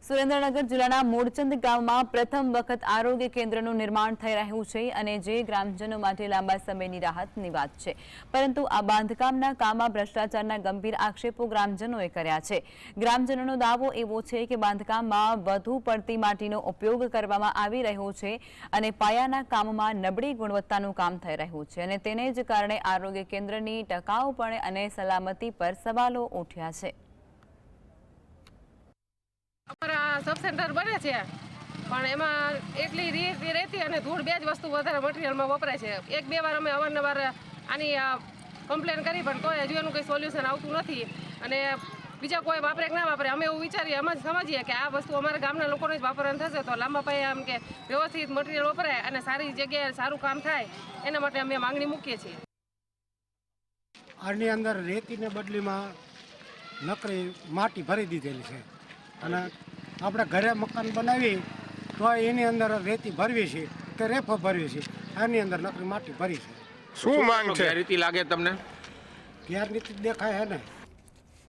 સુરેન્દ્રનગર જિલ્લાના મૂળચંદ ગામમાં પ્રથમ વખત આરોગ્ય કેન્દ્રનું નિર્માણ થઈ રહ્યું છે અને જે ગ્રામજનો માટે લાંબા સમયની રાહતની વાત છે, પરંતુ આ બાંધકામના કામમાં ભ્રષ્ટાચારના ગંભીર આક્ષેપો ગ્રામજનોએ કર્યા છે। ગ્રામજનોનો દાવો એવો છે કે બાંધકામમાં વધુ પડતી માટીનો ઉપયોગ કરવામાં આવી રહ્યો છે અને પાયાના કામમાં નબળી ગુણવત્તાનું કામ થઈ રહ્યું છે અને તેને જ કારણે આરોગ્ય કેન્દ્રની ટકાઉપણે અને સલામતી પર સવાલો ઉઠ્યા છે। અમારા સબ સેન્ટર બને છે પણ એમાં એટલી રીત રહેતી અને ધૂળ બે જ વસ્તુ વધારે મટીરિયલમાં વપરાય છે। એક બે વાર અમે અવારનવાર આની કમ્પ્લેન કરી પણ તોય હજુ એનું કંઈ સોલ્યુશન આવતું નથી અને બીજા કોઈ વાપરે કે ના વાપરે અમે એવું વિચારીએ, અમે સમજીએ કે આ વસ્તુ અમારા ગામના લોકોને જ વાપરવાનું થશે તો લાંબા પાયે એમ કે વ્યવસ્થિત મટીરિયલ વપરાય અને સારી જગ્યાએ સારું કામ થાય એના માટે અમે માંગણી મૂકીએ છીએ। આની અંદર રેતીને બદલીમાં નકરી માટી ભરી દીધેલી છે અને આપણે ઘરે મકાન બનાવી તો એની અંદર રેતી ભરવી છે કે રેફો ભરવી છે, આની અંદર નકરી માટી ભરી છે। શું માંગ છે? રીતિ લાગે તમને? ગેરરીતિ દેખાય છે ને।